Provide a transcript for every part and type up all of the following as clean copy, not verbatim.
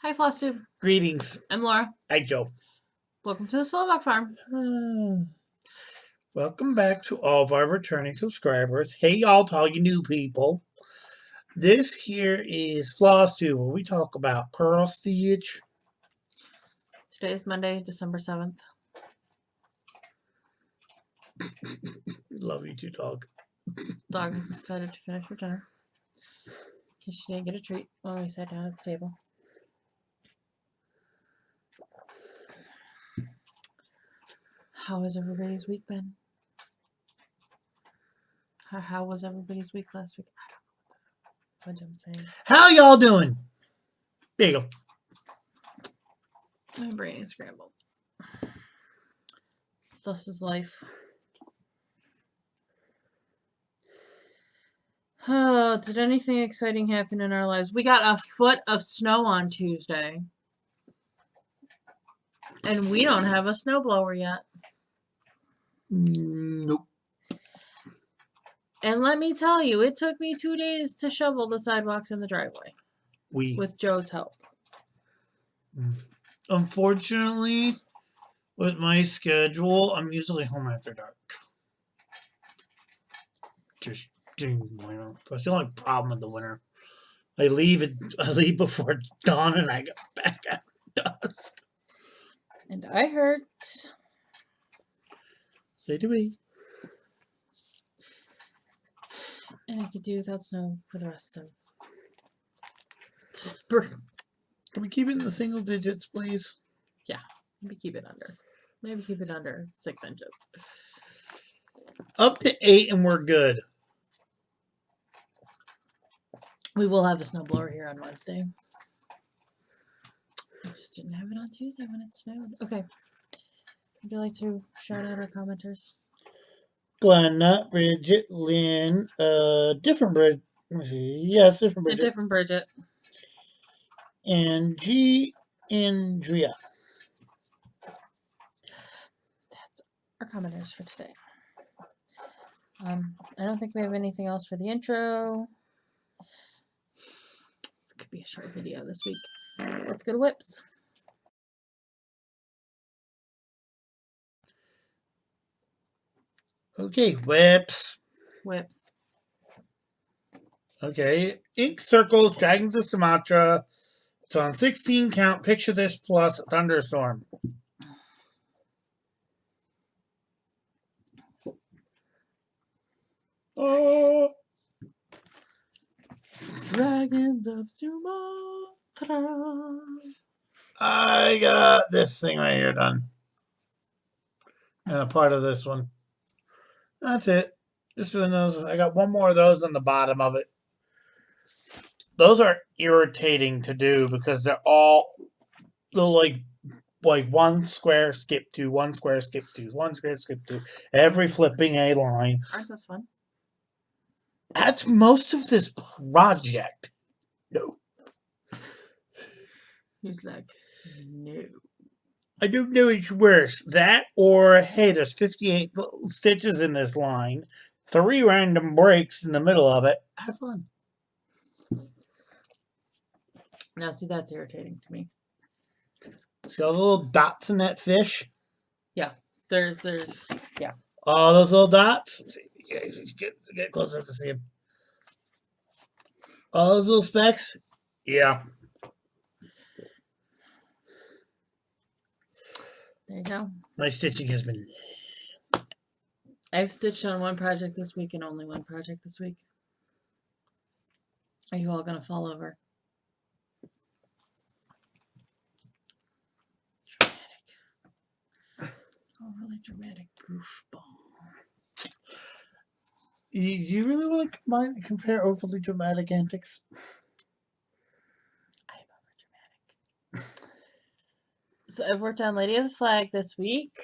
Hi, Flosstube. Greetings. I'm Laura. Hi, Joe. Welcome to the Slowback Farm. Welcome back to all of our returning subscribers. Hey, y'all, to all you new people. This here is Flosstube, where we talk about cross stitch. Today is Monday, December 7th. Love you too, dog. Dog is excited to finish her dinner because she didn't get a treat when we sat down at the table. How has everybody's week been? How was everybody's week last week? I don't know what I'm saying. How y'all doing? There you go. My brain is scrambled. Thus is life. Did anything exciting happen in our lives? We got a foot of snow on Tuesday. And we don't have a snowblower yet. Nope. And let me tell you, it took me 2 days to shovel the sidewalks in the driveway. With Joe's help. Unfortunately, with my schedule, I'm usually home after dark. Just during the winter. That's the only problem with the winter. I leave before dawn and I get back after dusk. And I hurt. Say to me. And I could do without snow for the rest of December. Can we keep it in the single digits, please? Yeah, maybe keep it under. Maybe keep it under 6 inches. Up to 8 and we're good. We will have a snowblower here on Wednesday. I just didn't have it on Tuesday when it snowed. Okay. Would you like to shout out our commenters? Glenna, Bridget, Lynn, different Bridget. Yes, different Bridget. It's a different Bridget. And G. Andrea. That's our commenters for today. I don't think we have anything else for the intro. This could be a short video this week. Let's go to whips. Okay, whips. Whips. Okay, ink circles, dragons of Sumatra. It's on 16 count. Picture this plus thunderstorm. Oh. Dragons of Sumatra. I got this thing right here done. And a part of this one. That's it. Just doing those. I got one more of those on the bottom of it. Those are irritating to do because they're like one square, skip two, one square, skip two, one square, skip two. Every flipping A line. Aren't those fun? That's most of this project. No. He's like, no. I don't know which worse. That or, hey, there's 58 stitches in this line. 3 random breaks in the middle of it. Have fun. Now, see, that's irritating to me. See all the little dots in that fish? Yeah. There's, yeah. All those little dots? You guys get close enough to see them. All those little specks? Yeah. There you go. My stitching has been... I've stitched on one project this week and only one project this week. Are you all going to fall over? Dramatic. Oh, really dramatic goofball. Do you really want to compare overly dramatic antics? I am over dramatic. So I've worked on Lady of the Flag this week.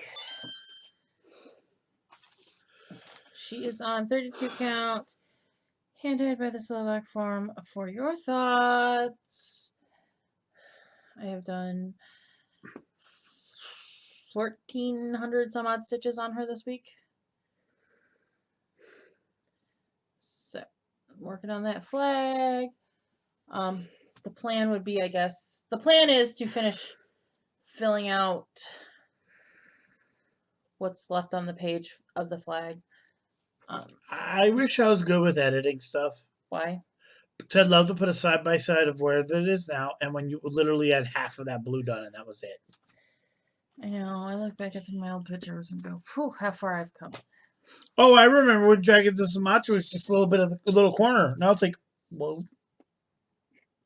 She is on 32 count. Hand-dyed by the Slowback Farm for your thoughts. I have done 1,400 some odd stitches on her this week. So I'm working on that flag. the plan would be, I guess, the plan is to finish filling out what's left on the page of the flag. I wish I was good with editing stuff. Why? So I'd love to put a side by side of where it is now, and when you literally had half of that blue done, and that was it. I know. I look back at some of my old pictures and go, "Phew, how far I've come." Oh, I remember when Dragons of Sumatra was just a little bit of a little corner. Now it's like, well,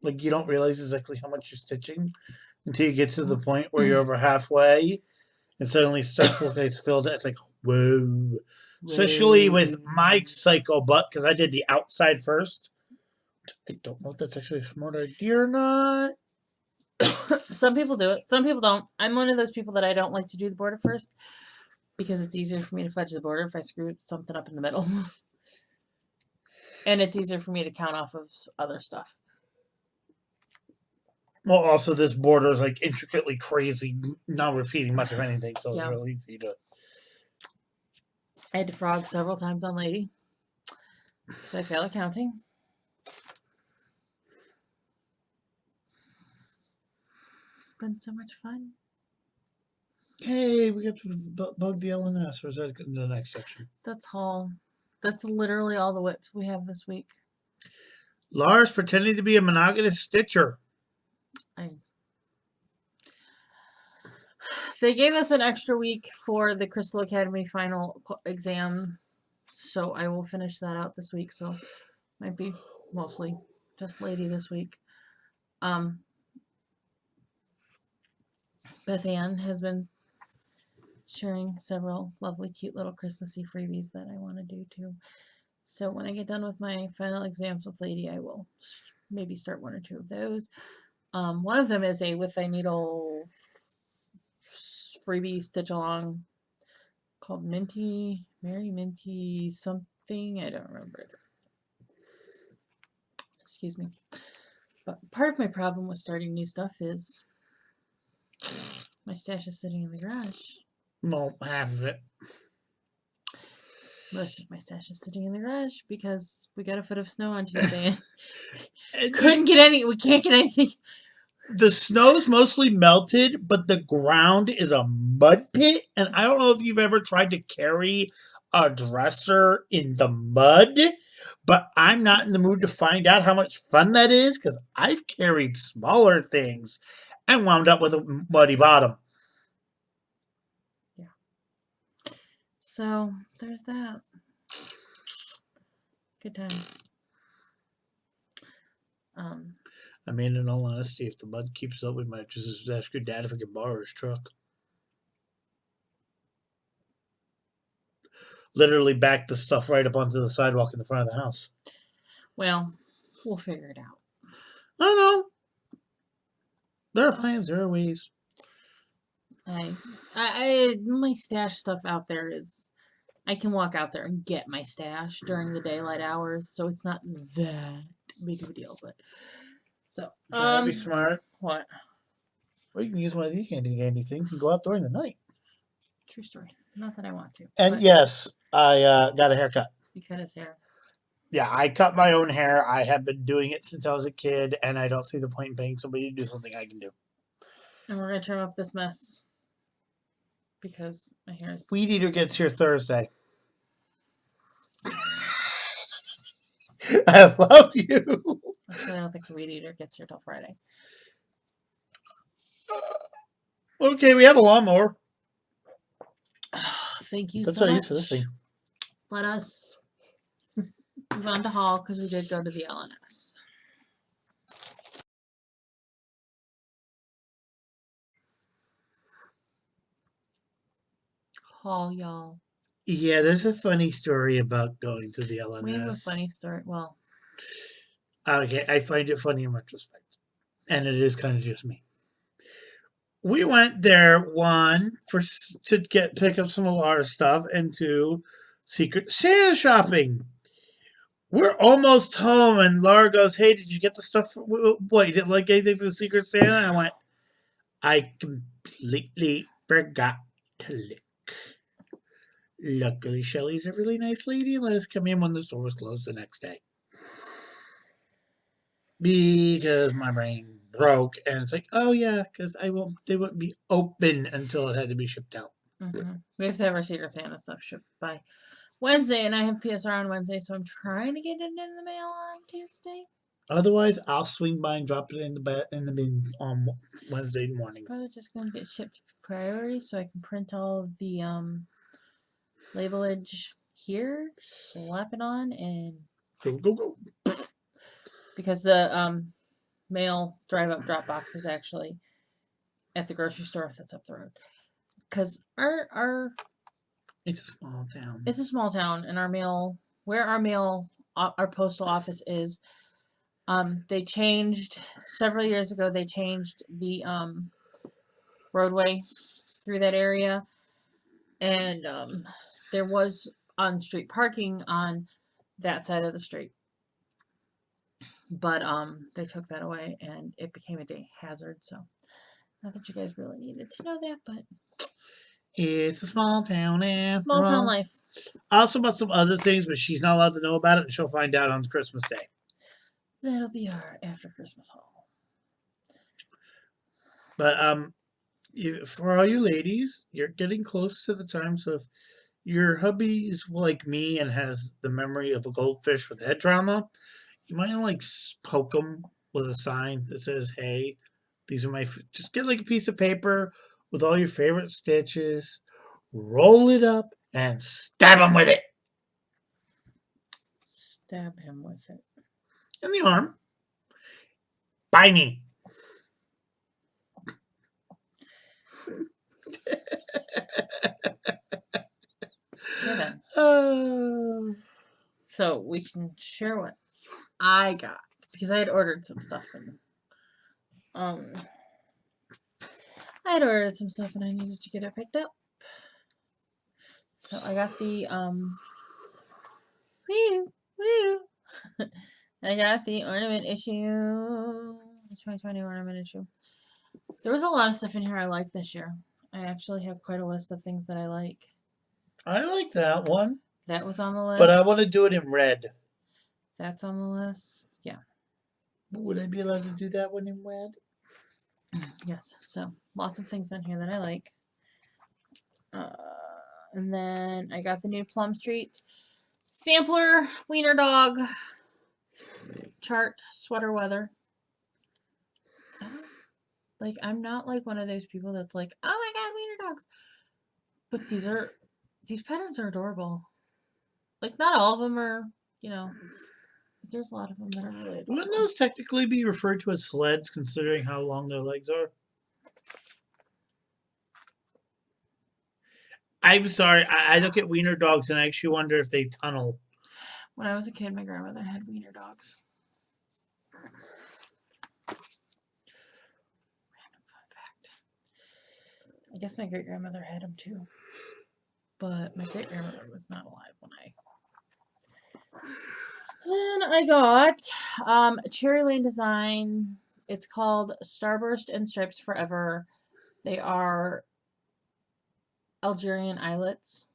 like you don't realize exactly how much you're stitching until you get to the point where you're over halfway, and suddenly it starts to look like it's filled. It's like, whoa. Especially with my psycho butt, because I did the outside first. I don't know if that's actually a smart idea or not. Some people do it. Some people don't. I'm one of those people that I don't like to do the border first because it's easier for me to fudge the border if I screw something up in the middle. And it's easier for me to count off of other stuff. Well, also this border is like intricately crazy, not repeating much of anything, so it's Yeah. really easy to. I had to frog several times on Lady because I fail at counting. It's been so much fun. Hey, we got to bug the LNS, or is that in the next section? That's all. That's literally all the whips we have this week. Lars pretending to be a monogamous stitcher. They gave us an extra week for the Crystal Academy final exam, so I will finish that out this week. So might be mostly just Lady this week. Beth Ann has been sharing several lovely, cute little Christmassy freebies that I want to do too. So when I get done with my final exams with Lady, I will maybe start one or two of those. One of them is a with a needle freebie stitch along called Minty, Mary Minty something. I don't remember it. Excuse me. But part of my problem with starting new stuff is my stash is sitting in the garage. No, half of it. Most of my stash is sitting in the garage because we got a foot of snow on Tuesday. We can't get anything. The snow's mostly melted, but the ground is a mud pit. And I don't know if you've ever tried to carry a dresser in the mud, but I'm not in the mood to find out how much fun that is because I've carried smaller things and wound up with a muddy bottom. Yeah. So there's that. Good times. I mean, in all honesty, if the mud keeps up, we might just ask your dad if we can borrow his truck. Literally back the stuff right up onto the sidewalk in the front of the house. Well, we'll figure it out. I know. There are plans, there are ways. My stash stuff out there is, I can walk out there and get my stash during the daylight hours, so it's not that big of a deal. But so, That'd be smart. What? Or you can use one of these handy dandy things and go out during the night. True story. Not that I want to. And yes, I got a haircut. You cut his hair. Yeah, I cut my own hair. I have been doing it since I was a kid, and I don't see the point in paying somebody to do something I can do. And we're gonna trim up this mess because my hair is. Weed Eater gets here Thursday. I love you. Actually, I don't think the Weed Eater gets here till Friday. Okay, we have a lawnmower. Thank you That's so what I much. use for this thing. Let us move on to haul because we did go to the LNS. Haul, y'all. Yeah, there's a funny story about going to the LNS. We have a funny story. Well, okay, I find it funny in retrospect, and it is kind of just me. We went there, one, to pick up some of our stuff, and two, Secret Santa shopping. We're almost home, and Laura goes, "Hey, did you get the stuff? What, you didn't like anything for the Secret Santa?" And I went, "I completely forgot to look." Luckily, Shelly's a really nice lady and let us come in when the store was closed the next day. because my brain broke, and it's like, oh yeah, because they wouldn't be open until it had to be shipped out. We have to have our Secret Santa stuff shipped by Wednesday, and I have PSR on Wednesday, so I'm trying to get it in the mail on Tuesday. Otherwise, I'll swing by and drop it in the bin on Wednesday morning. It's probably just going to get shipped priority, so I can print all of the labelage here, slap it on, and Go. because the mail drive-up drop box is actually at the grocery store that's up the road. Because it's a small town. It's a small town, and our postal office is, they changed several years ago. They changed the roadway through that area, and there was on-street parking on that side of the street, but they took that away, and it became a day hazard. So, not that you guys really needed to know that, but It's a small town after small town all. life. Also about some other things, but she's not allowed to know about it, and she'll find out on Christmas Day. That'll be our after Christmas haul. But for all you ladies, you're getting close to the time. So if your hubby is like me and has the memory of a goldfish with head trauma, you might like poke him with a sign that says, "Hey, these are my." Just get like a piece of paper with all your favorite stitches, roll it up, and stab him with it Stab him with it. in the arm. By me. Okay, then. So we can share what I got because I had ordered some stuff and I had ordered some stuff and I needed to get it picked up. So I got the I got the ornament issue. The 2020 ornament issue. There was a lot of stuff in here I liked this year. I actually have quite a list of things that I like. I like that one. That was on the list. But I want to do it in red. That's on the list. Yeah. Would I be allowed to do that one in red? Yes. So lots of things on here that I like. And then I got the new Plum Street sampler wiener dog chart sweater weather. I'm not like one of those people that's like, oh my god, wiener dogs. But these patterns are adorable. Like, not all of them are, there's a lot of them that are really adorable. Wouldn't those technically be referred to as sleds, considering how long their legs are? I'm sorry, I look at wiener dogs and I actually wonder if they tunnel. When I was a kid, my grandmother had wiener dogs. Random fun fact. I guess my great-grandmother had them too. But my great-grandmother was not alive when I got a Cherry Lane design. It's called Starburst and Stripes Forever. They are Algerian eyelets.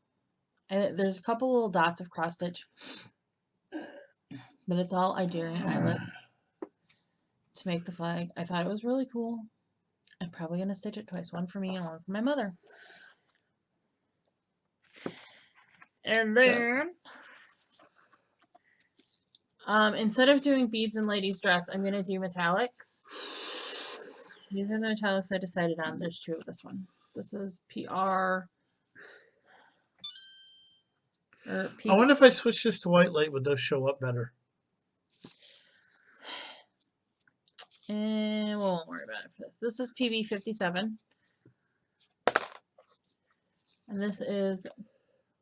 There's a couple little dots of cross stitch, but it's all Algerian eyelets to make the flag. I thought it was really cool. I'm probably going to stitch it twice, one for me and one for my mother. And then, instead of doing beads and ladies' dress, I'm going to do metallics. These are the metallics I decided on. There's two of this one. This is PR. I wonder if I switch this to white light, would those show up better? And we won't worry about it for this. This is PB 57. And this is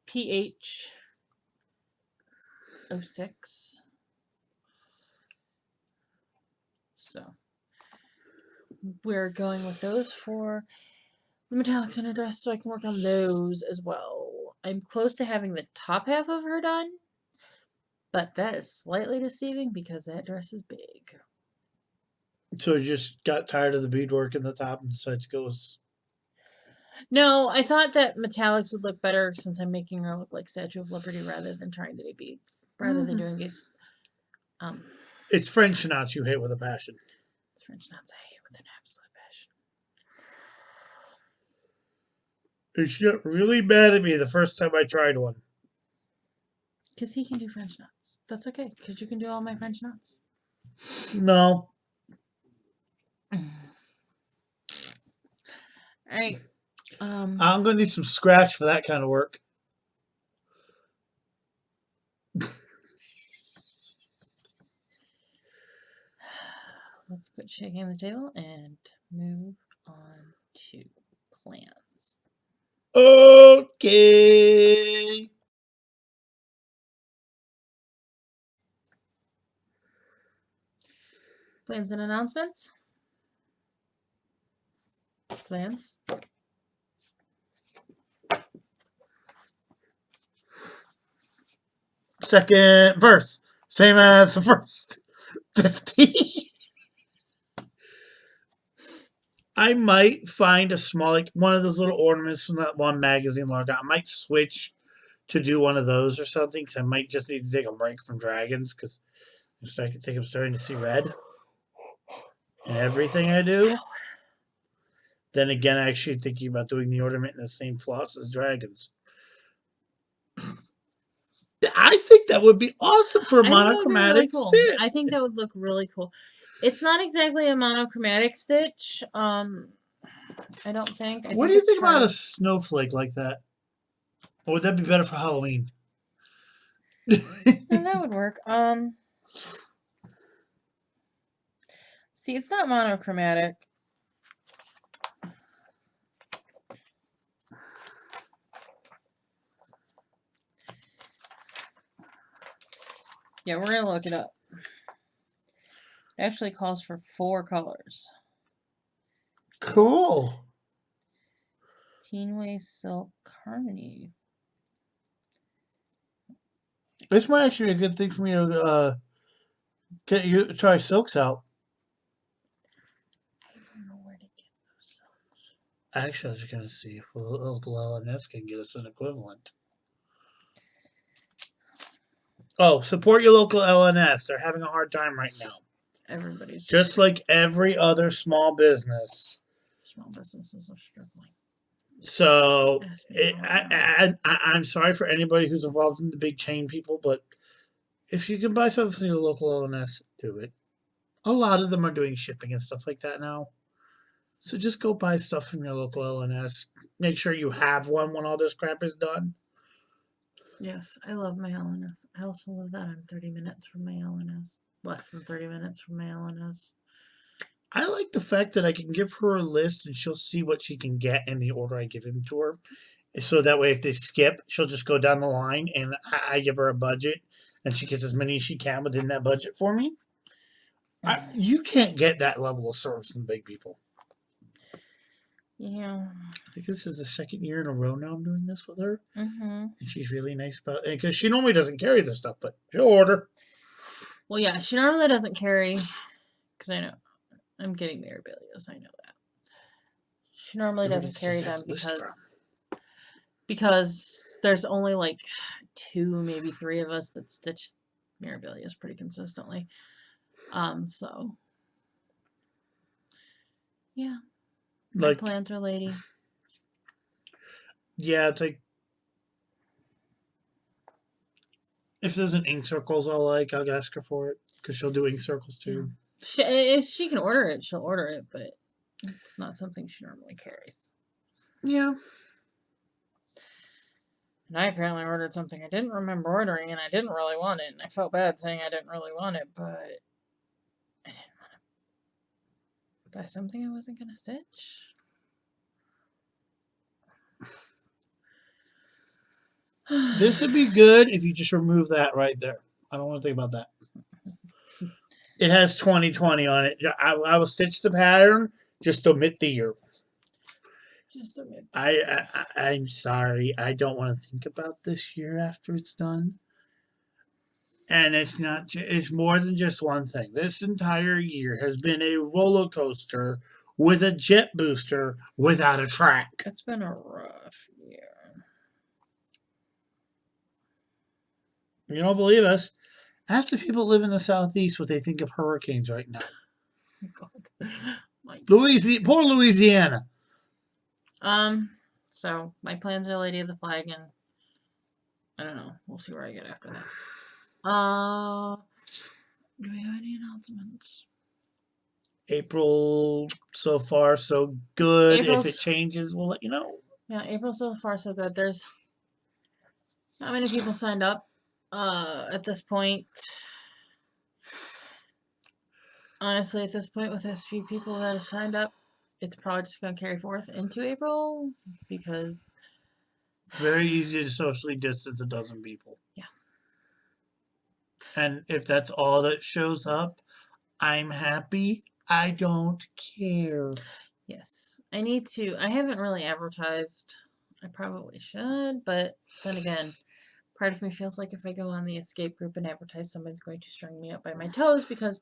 PH 06. So we're going with those for the metallics in her dress, so I can work on those as well. I'm close to having the top half of her done, but that is slightly deceiving because that dress is big. So you just got tired of the beadwork in the top and decided to go with... No, I thought that metallics would look better since I'm making her look like Statue of Liberty rather than trying to do beads, rather than doing beads. It's French knots you hate with a passion. It's French knots I hate with an absolute passion. And she got really mad at me the first time I tried one. Because he can do French knots. That's okay, because you can do all my French knots. No. Alright. I'm going to need some scratch for that kind of work. Let's quit shaking the table and move on to plans. Okay. Plans and announcements? Plans? Second verse. Same as the first 50. I might find a small, like one of those little ornaments from that one magazine log. I might switch to do one of those or something, because I might just need to take a break from dragons, because I think I'm starting to see red in everything I do. Then again, actually thinking about doing the ornament in the same floss as dragons. I think that would be awesome for a monochromatic really cool. stitch. I think that would look really cool. It's not exactly a monochromatic stitch. I don't think. What do you think about a snowflake like that? Or would that be better for Halloween? No, that would work. See, it's not monochromatic. Yeah, we're gonna look it up. It actually calls for 4 colors. Cool. Teenway Silk Harmony. This might actually be a good thing for me to get you try silks out. I don't know where to get those silks. Actually, I was going to see if local LNS can get us an equivalent. Oh, support your local LNS. They're having a hard time right now. Everybody's just like every other small business. Small businesses are struggling. So I'm sorry for anybody who's involved in the big chain people, but if you can buy something from your local LNS, do it. A lot of them are doing shipping and stuff like that now. So just go buy stuff from your local LNS. Make sure you have one when all this crap is done. Yes, I love my LNS. I also love that I'm 30 minutes from my LNS. Less than 30 minutes from my LNS. I like the fact that I can give her a list and she'll see what she can get in the order I give him to her. So that way, if they skip, she'll just go down the line and I give her a budget and she gets as many as she can within that budget for me. You can't get that level of service from big people. Yeah. I think this is the second year in a row now I'm doing this with her. Mm-hmm. And she's really nice about it. Because she normally doesn't carry this stuff, but she'll order. Well, yeah, she normally doesn't carry. Because I know. I'm getting Mirabilios, I know that. She normally doesn't carry them because there's only like 2, maybe 3 of us that stitch Mirabilios pretty consistently. So yeah. My planter lady. Yeah, it's like if there's an ink circles I'll ask her for it. Because she'll do ink circles too. If she can order it, she'll order it, but it's not something she normally carries. Yeah. And I apparently ordered something I didn't remember ordering, and I didn't really want it, and I felt bad saying I didn't really want it, but I didn't want to buy something I wasn't going to stitch. This would be good if you just remove that right there. I don't want to think about that. It has 2020 on it. I will stitch the pattern. Just omit the year. Just omit. I'm sorry. I don't want to think about this year after it's done. And it's not. It's more than just one thing. This entire year has been a roller coaster with a jet booster without a track. It's been a rough year. You don't believe us? Ask the people that live in the Southeast what they think of hurricanes right now. Oh, God. My Poor Louisiana. So my plans are Lady of the Flag, and I don't know. We'll see where I get after that. Do we have any announcements? April, so far, so good. April's, If it changes, we'll let you know. Yeah, April so far so good. There's not many people signed up. At this point, honestly, at this point, with as few people that have signed up, it's probably just going to carry forth into April because Very easy to socially distance a dozen people. Yeah. And if that's all that shows up, I'm happy. I don't care. Yes, I need to. I haven't really advertised. I probably should, but then again, part of me feels like if I go on the escape group and advertise, someone's going to string me up by my toes because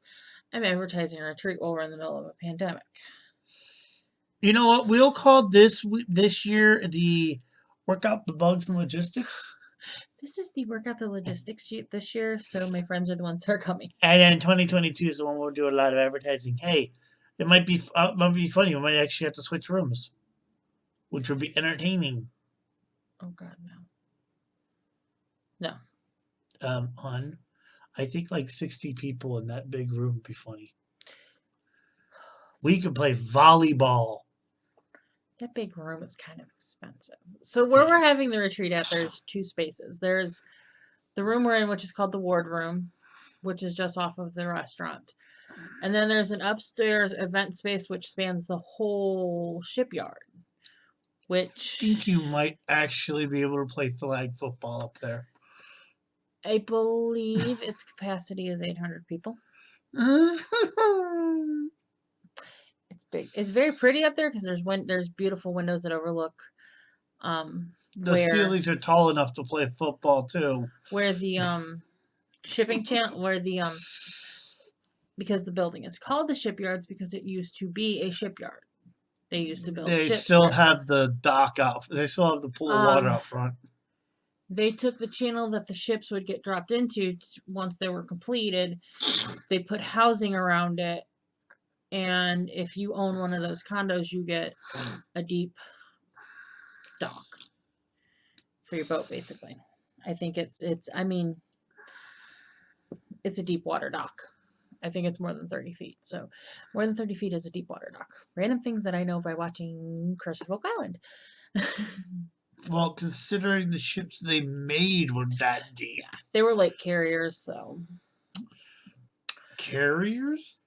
I'm advertising a retreat while we're in the middle of a pandemic. You know what? We'll call this year the Work Out the Bugs and Logistics. This is the Work Out the Logistics sheet this year, so my friends are the ones that are coming. And then 2022 is the one we'll do a lot of advertising. Hey, it might be funny. We might actually have to switch rooms, which would be entertaining. Oh God, no. No. I think like 60 people in that big room would be funny. We could play volleyball. That big room is kind of expensive. So where we're having the retreat at, there's two spaces. There's the room we're in, which is called the Ward Room, which is just off of the restaurant. And then there's an upstairs event space which spans the whole shipyard. Which I think you might actually be able to play flag football up there. I believe its capacity is 800 people. It's big. It's very pretty up there because there's beautiful windows that overlook. The ceilings are tall enough to play football too. Where the shipping channel, because the building is called the Shipyards because it used to be a shipyard. They used to build. They ships still there. have the dock out. They still have the pool of water out front. They took the channel that the ships would get dropped into once they were completed. They put housing around it. And if you own one of those condos, you get a deep dock for your boat, basically. I think it's a deep water dock. I think it's more than 30 feet. So more than 30 feet is a deep water dock. Random things that I know by watching Curse of Oak Island. Well, considering the ships they made were that deep. Yeah, they were like carriers, so. Carriers?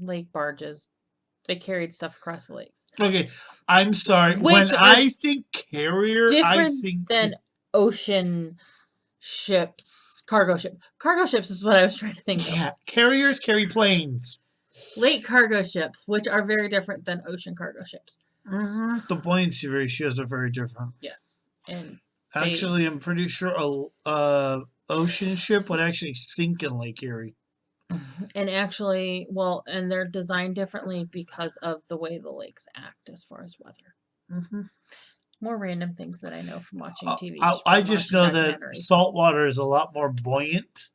Lake barges. They carried stuff across the lakes. Okay, I'm sorry. When I think carrier, I think than ocean ships, cargo ship. Cargo ships is what I was trying to think of. Yeah, carriers carry planes. Lake cargo ships, which are very different than ocean cargo ships. Mm-hmm. The buoyancy ratios are very different. Yes, and actually, I'm pretty sure a ocean ship would actually sink in Lake Erie. And actually, and they're designed differently because of the way the lakes act as far as weather. Mm-hmm. More random things that I know from watching TV. I just know that salt water is a lot more buoyant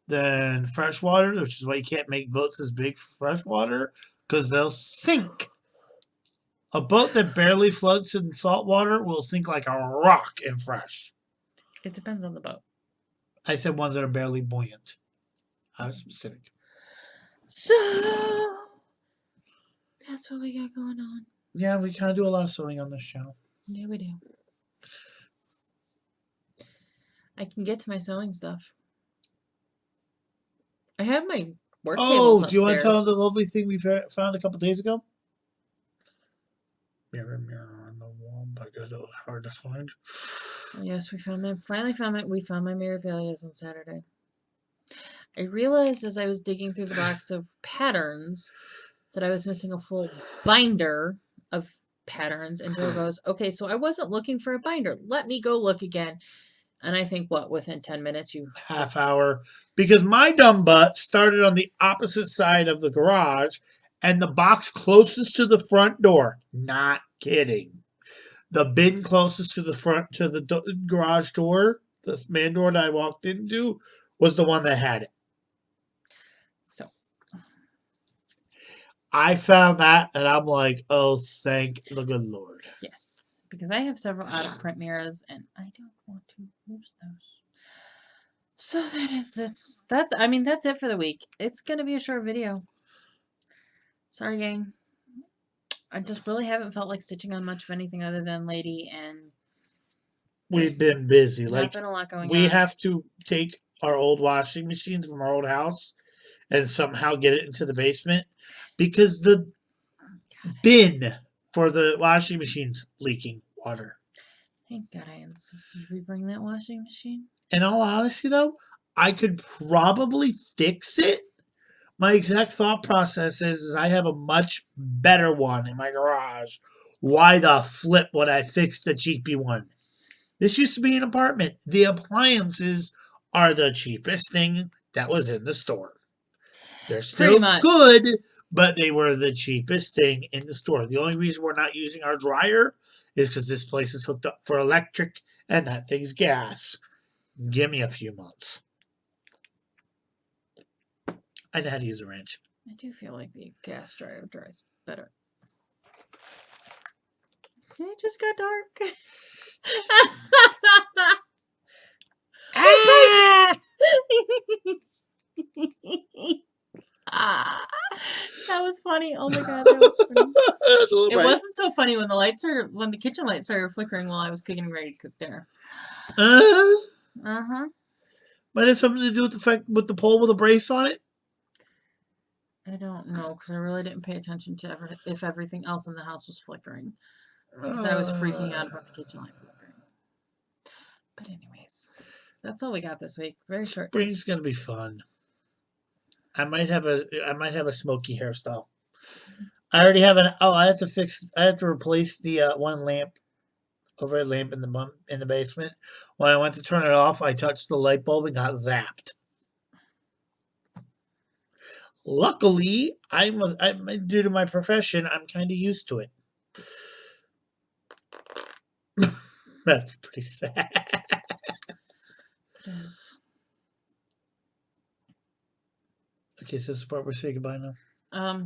than fresh water, which is why you can't make boats as big for fresh water because they'll sink. A boat that barely floats in salt water will sink like a rock in fresh. It depends on the boat. I said ones that are barely buoyant. I was specific. So that's what we got going on. Yeah, we kind of do a lot of sewing on this channel. Yeah, we do. I can get to my sewing stuff. I have my work tables upstairs. Do you want to tell them the lovely thing we found a couple days ago? Mirror on the wall, because it was hard to find. Yes, we finally found it. We found my mirabilias on Saturday. I realized as I was digging through the box of patterns that I was missing a full binder of patterns, and Joe goes, okay, so I wasn't looking for a binder. Let me go look again. And I think, within 10 minutes, half hour. Because my dumb butt started on the opposite side of the garage and the box closest to the front door. Not kidding. The bin closest to the front, to the garage door, the main door that I walked into, was the one that had it. So I found that, and I'm like, oh, thank the good Lord. yes, because I have several out of print mirrors, and I don't want to lose those. So that is this. That's it for the week. It's gonna be a short video. Sorry, gang. I just really haven't felt like stitching on much of anything other than Lady, and We've been busy. not been a lot going we on. have to take our old washing machines from our old house and somehow get it into the basement because the bin for the washing machine's leaking water. Thank God I insisted we bring that washing machine. In all honesty, though, I could probably fix it. My exact thought process is I have a much better one in my garage. Why the flip would I fix the cheapy one? This used to be an apartment. The appliances are the cheapest thing that was in the store. They're Pretty still much. good, but they were the cheapest thing in the store. The only reason we're not using our dryer is because this place is hooked up for electric and that thing's gas. Give me a few months. I know how to use a wrench. I do feel like the gas dryer dries better. It just got dark. Ah! Ah, that was funny. Oh my God, that was funny. It wasn't so funny when the kitchen lights started flickering while I was getting ready to cook dinner. Might have something to do with the fact with the pole with a brace on it. I don't know because I really didn't pay attention to if everything else in the house was flickering because I was freaking out about the kitchen light flickering. But anyways, that's all we got this week. Very short. Spring's gonna be fun. I might have a smoky hairstyle. I already have an. Oh, I have to replace the one lamp, overhead lamp in the basement. When I went to turn it off, I touched the light bulb and got zapped. Luckily, due to my profession, I'm kind of used to it. That's pretty sad. Okay, so this is the part where we say goodbye now.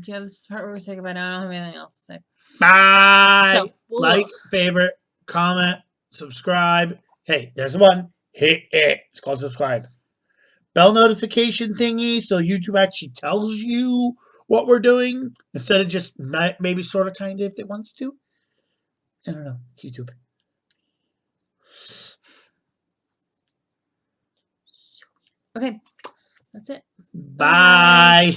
Yeah, this is the part where we say goodbye now. I don't have anything else to say. Bye. So, like, favorite, comment, subscribe. Hey, there's the button. Hit it. It's called subscribe. Bell notification thingy so YouTube actually tells you what we're doing instead of just maybe sort of kind of if it wants to. I don't know. It's YouTube. Okay, that's it. Bye.